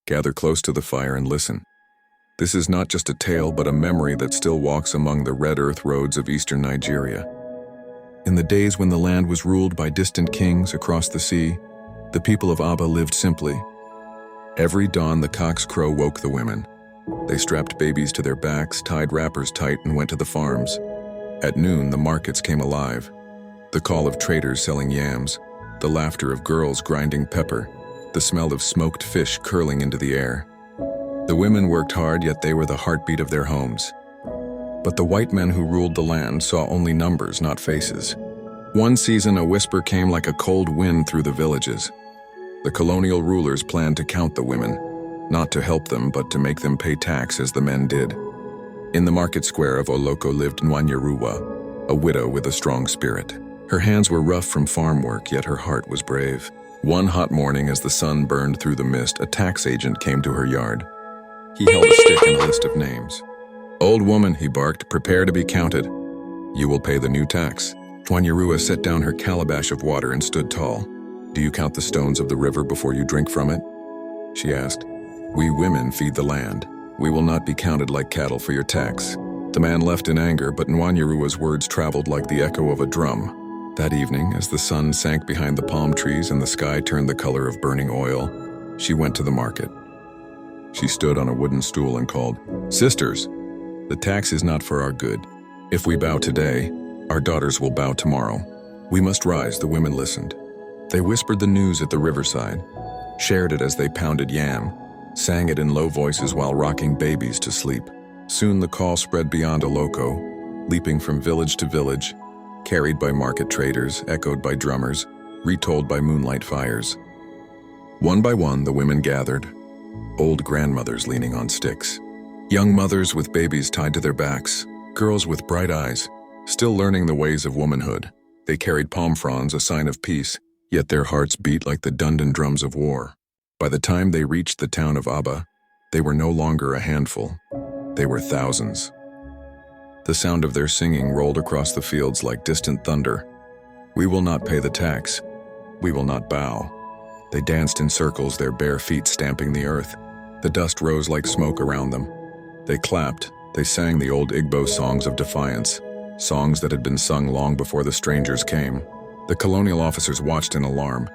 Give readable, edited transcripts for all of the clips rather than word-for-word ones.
Gather close to the fire and listen. This is not just a tale, but a memory that still walks among the red earth roads of eastern Nigeria. In the days when the land was ruled by distant kings across the sea, the people of Aba lived simply. Every dawn, the cock's crow woke the women. They strapped babies to their backs, tied wrappers tight, and went to the farms. At noon, the markets came alive. The call of traders selling yams, the laughter of girls grinding pepper, the smell of smoked fish curling into the air. The women worked hard, yet they were the heartbeat of their homes. But the white men who ruled the land saw only numbers, not faces. One season, a whisper came like a cold wind through the villages. The colonial rulers planned to count the women, not to help them, but to make them pay tax as the men did. In the market square of Oloko lived Nwanyeruwa, a widow with a strong spirit. Her hands were rough from farm work, yet her heart was brave. One hot morning, as the sun burned through the mist, a tax agent came to her yard. He held a stick and a list of names. "Old woman," he barked, "prepare to be counted. You will pay the new tax." Nwanyeruwa set down her calabash of water and stood tall. "Do you count the stones of the river before you drink from it?" she asked. "We women feed the land. We will not be counted like cattle for your tax." The man left in anger, but Nwanyeruwa's words traveled like the echo of a drum. That evening, as the sun sank behind the palm trees and the sky turned the color of burning oil, she went to the market. She stood on a wooden stool and called, "Sisters, the tax is not for our good. If we bow today, our daughters will bow tomorrow. We must rise." The women listened. They whispered the news at the riverside, shared it as they pounded yam, sang it in low voices while rocking babies to sleep. Soon the call spread beyond Oloko, leaping from village to village, carried by market traders, echoed by drummers, retold by moonlight fires. One by one, the women gathered, old grandmothers leaning on sticks, young mothers with babies tied to their backs, girls with bright eyes, still learning the ways of womanhood. They carried palm fronds, a sign of peace, yet their hearts beat like the dundun drums of war. By the time they reached the town of Aba, they were no longer a handful. They were thousands. The sound of their singing rolled across the fields like distant thunder. "We will not pay the tax. We will not bow." They danced in circles, their bare feet stamping the earth. The dust rose like smoke around them. They clapped, they sang the old Igbo songs of defiance, songs that had been sung long before the strangers came. The colonial officers watched in alarm.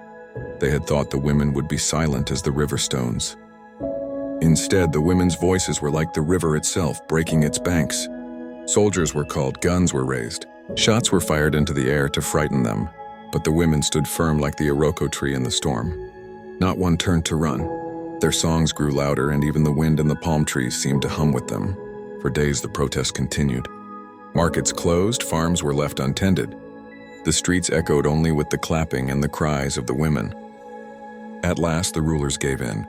They had thought the women would be silent as the river stones. Instead, the women's voices were like the river itself, breaking its banks. Soldiers were called, guns were raised. Shots were fired into the air to frighten them, but the women stood firm like the Iroko tree in the storm. Not one turned to run. Their songs grew louder, and even the wind in the palm trees seemed to hum with them. For days, the protest continued. Markets closed, farms were left untended. The streets echoed only with the clapping and the cries of the women. At last, the rulers gave in.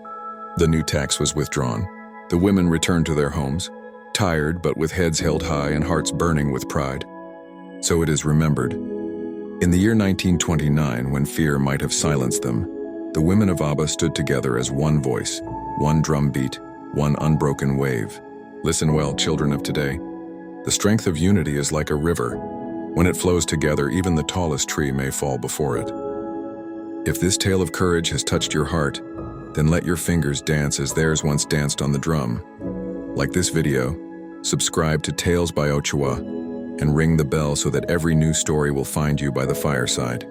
The new tax was withdrawn. The women returned to their homes, tired but with heads held high and hearts burning with pride. So it is remembered. In the year 1929, when fear might have silenced them, the women of Aba stood together as one voice, one drum beat, one unbroken wave. Listen well, children of today. The strength of unity is like a river. When it flows together, even the tallest tree may fall before it. If this tale of courage has touched your heart, then let your fingers dance as theirs once danced on the drum. Like this video, subscribe to Tales by Ochoa and ring the bell so that every new story will find you by the fireside.